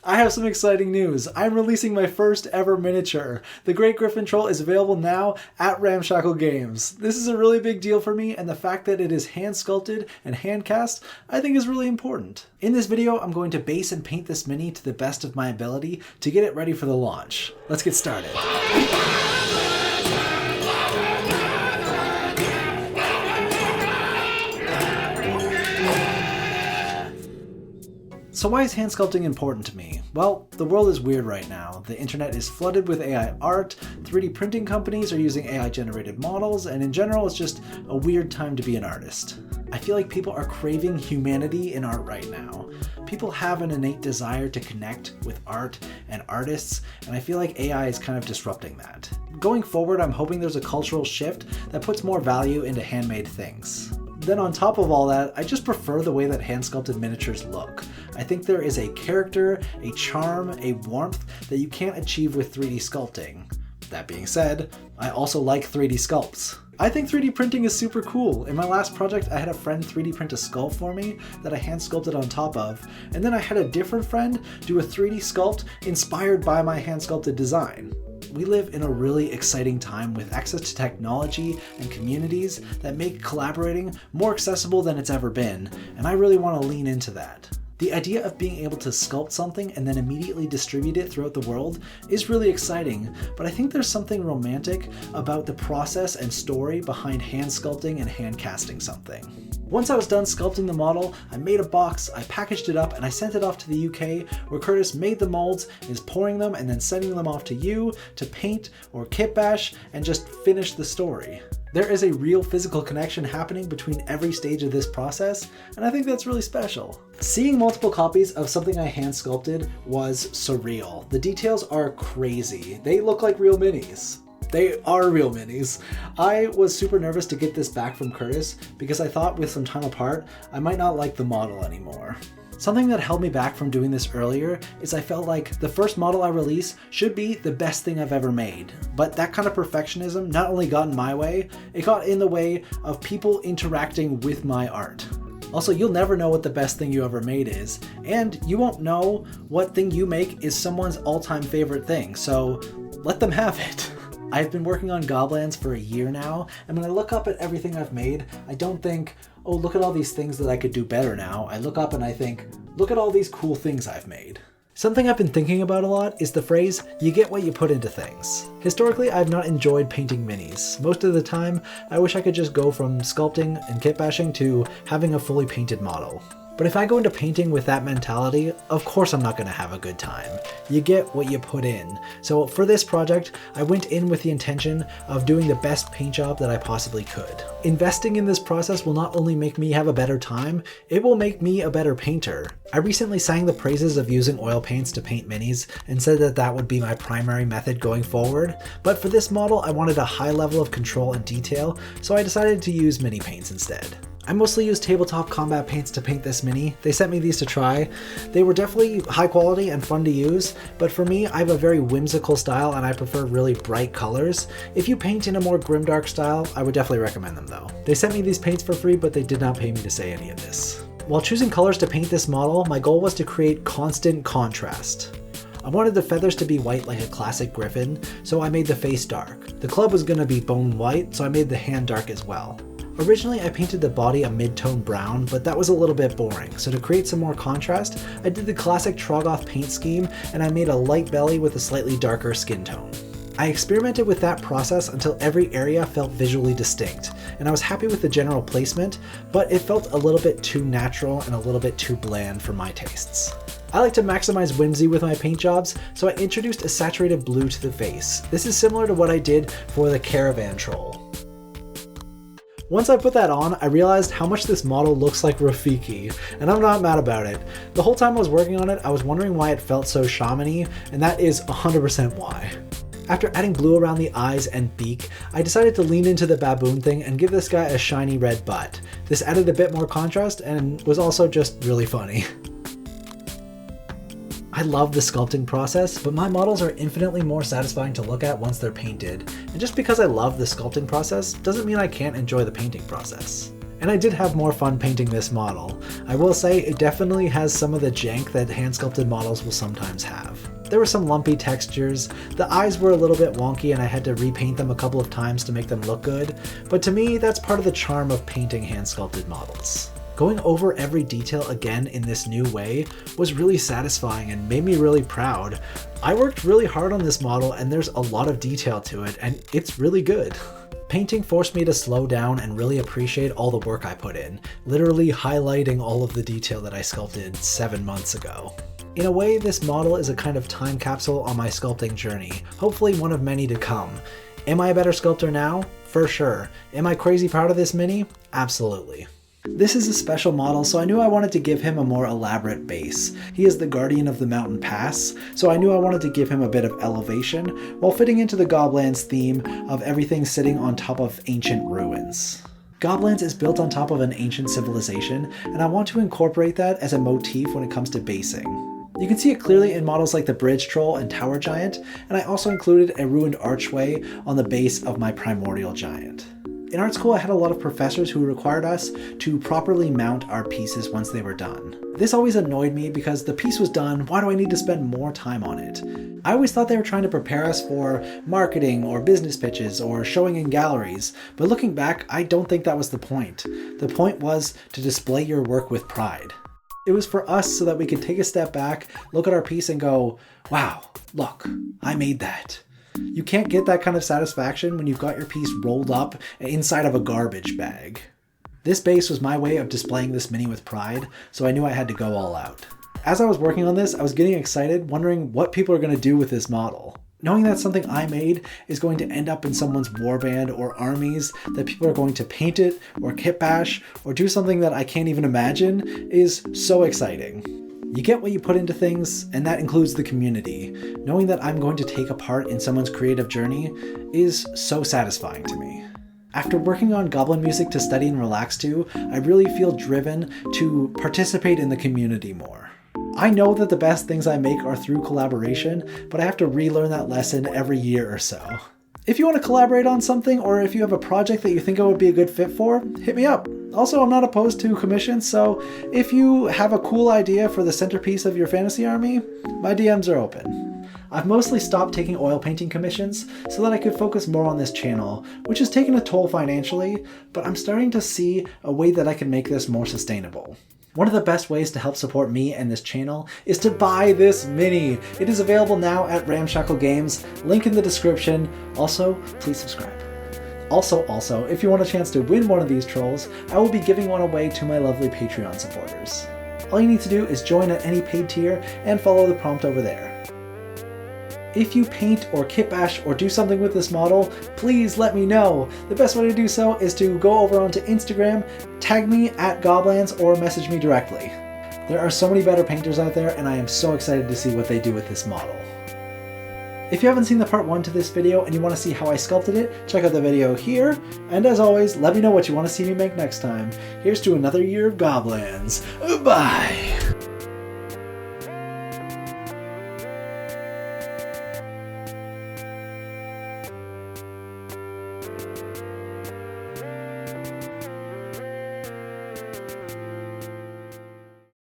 I have some exciting news. I'm releasing my first ever miniature. The Great Griffin Troll is available now at Ramshackle Games. This is a really big deal for me, and the fact that it is hand sculpted and hand cast I think is really important. In this video, I'm going to base and paint this mini to the best of my ability to get it ready for the launch. Let's get started. So why is hand sculpting important to me? Well, the world is weird right now. The internet is flooded with AI art, 3D printing companies are using AI generated models, and in general it's just a weird time to be an artist. I feel like people are craving humanity in art right now. People have an innate desire to connect with art and artists, and I feel like AI is kind of disrupting that. Going forward, I'm hoping there's a cultural shift that puts more value into handmade things. Then on top of all that, I just prefer the way that hand-sculpted miniatures look. I think there is a character, a charm, a warmth that you can't achieve with 3D sculpting. That being said, I also like 3D sculpts. I think 3D printing is super cool. In my last project, I had a friend 3D print a skull for me that I hand sculpted on top of, and then I had a different friend do a 3D sculpt inspired by my hand sculpted design. We live in a really exciting time with access to technology and communities that make collaborating more accessible than it's ever been, and I really want to lean into that. The idea of being able to sculpt something and then immediately distribute it throughout the world is really exciting, but I think there's something romantic about the process and story behind hand sculpting and hand casting something. Once I was done sculpting the model, I made a box, I packaged it up, and I sent it off to the UK, where Curtis made the molds, is pouring them and then sending them off to you to paint or kit bash and just finish the story. There is a real physical connection happening between every stage of this process, and I think that's really special. Seeing multiple copies of something I hand sculpted was surreal. The details are crazy. They look like real minis. They are real minis. I was super nervous to get this back from Curtis because I thought with some time apart, I might not like the model anymore. Something that held me back from doing this earlier is I felt like the first model I release should be the best thing I've ever made. But that kind of perfectionism not only got in my way, it got in the way of people interacting with my art. Also, you'll never know what the best thing you ever made is, and you won't know what thing you make is someone's all-time favorite thing, so let them have it. I've been working on GOBLANDS for a year now, and when I look up at everything I've made, I don't think, oh, look at all these things that I could do better now. I look up and I think, look at all these cool things I've made. Something I've been thinking about a lot is the phrase, you get what you put into things. Historically, I've not enjoyed painting minis. Most of the time, I wish I could just go from sculpting and kit bashing to having a fully painted model. But if I go into painting with that mentality, of course I'm not going to have a good time. You get what you put in. So for this project, I went in with the intention of doing the best paint job that I possibly could. Investing in this process will not only make me have a better time, it will make me a better painter. I recently sang the praises of using oil paints to paint minis and said that that would be my primary method going forward. But for this model, I wanted a high level of control and detail, so I decided to use mini paints instead. I mostly used tabletop combat paints to paint this mini. They sent me these to try. They were definitely high quality and fun to use, but for me, I have a very whimsical style and I prefer really bright colors. If you paint in a more grimdark style, I would definitely recommend them though. They sent me these paints for free, but they did not pay me to say any of this. While choosing colors to paint this model, my goal was to create constant contrast. I wanted the feathers to be white like a classic griffin, so I made the face dark. The club was going to be bone white, so I made the hand dark as well. Originally, I painted the body a mid-tone brown, but that was a little bit boring, so to create some more contrast, I did the classic Trogoth paint scheme and I made a light belly with a slightly darker skin tone. I experimented with that process until every area felt visually distinct, and I was happy with the general placement, but it felt a little bit too natural and a little bit too bland for my tastes. I like to maximize whimsy with my paint jobs, so I introduced a saturated blue to the face. This is similar to what I did for the Caravan Troll. Once I put that on, I realized how much this model looks like Rafiki, and I'm not mad about it. The whole time I was working on it, I was wondering why it felt so shaman-y, and that is 100% why. After adding blue around the eyes and beak, I decided to lean into the baboon thing and give this guy a shiny red butt. This added a bit more contrast and was also just really funny. I love the sculpting process, but my models are infinitely more satisfying to look at once they're painted. And just because I love the sculpting process doesn't mean I can't enjoy the painting process. And I did have more fun painting this model. I will say it definitely has some of the jank that hand-sculpted models will sometimes have. There were some lumpy textures, the eyes were a little bit wonky and I had to repaint them a couple of times to make them look good, but to me that's part of the charm of painting hand-sculpted models. Going over every detail again in this new way was really satisfying and made me really proud. I worked really hard on this model and there's a lot of detail to it and it's really good. Painting forced me to slow down and really appreciate all the work I put in, literally highlighting all of the detail that I sculpted 7 months ago. In a way, this model is a kind of time capsule on my sculpting journey, hopefully one of many to come. Am I a better sculptor now? For sure. Am I crazy proud of this mini? Absolutely. This is a special model, so I knew I wanted to give him a more elaborate base. He is the guardian of the mountain pass, so I knew I wanted to give him a bit of elevation, while fitting into the Goblins theme of everything sitting on top of ancient ruins. Goblins is built on top of an ancient civilization, and I want to incorporate that as a motif when it comes to basing. You can see it clearly in models like the Bridge Troll and Tower Giant, and I also included a ruined archway on the base of my Primordial Giant. In art school, I had a lot of professors who required us to properly mount our pieces once they were done. This always annoyed me because the piece was done, why do I need to spend more time on it? I always thought they were trying to prepare us for marketing or business pitches or showing in galleries, but looking back, I don't think that was the point. The point was to display your work with pride. It was for us so that we could take a step back, look at our piece and go, wow, look, I made that. You can't get that kind of satisfaction when you've got your piece rolled up inside of a garbage bag. This base was my way of displaying this mini with pride, so I knew I had to go all out. As I was working on this, I was getting excited, wondering what people are going to do with this model. Knowing that something I made is going to end up in someone's warband or armies, that people are going to paint it or kit bash or do something that I can't even imagine is so exciting. You get what you put into things, and that includes the community. Knowing that I'm going to take a part in someone's creative journey is so satisfying to me. After working on goblin music to study and relax to, I really feel driven to participate in the community more. I know that the best things I make are through collaboration, but I have to relearn that lesson every year or so. If you want to collaborate on something, or if you have a project that you think I would be a good fit for, hit me up. Also, I'm not opposed to commissions, so if you have a cool idea for the centerpiece of your fantasy army, my DMs are open. I've mostly stopped taking oil painting commissions so that I could focus more on this channel, which has taken a toll financially, but I'm starting to see a way that I can make this more sustainable. One of the best ways to help support me and this channel is to buy this mini. It is available now at Ramshackle Games, link in the description. Also, please subscribe. Also, if you want a chance to win one of these trolls, I will be giving one away to my lovely Patreon supporters. All you need to do is join at any paid tier and follow the prompt over there. If you paint or kit bash or do something with this model, please let me know. The best way to do so is to go over onto Instagram, tag me at GOBLANDS, or message me directly. There are so many better painters out there, and I am so excited to see what they do with this model. If you haven't seen the part 1 to this video and you want to see how I sculpted it, check out the video here. And as always, let me know what you want to see me make next time. Here's to another year of Goblins. Bye!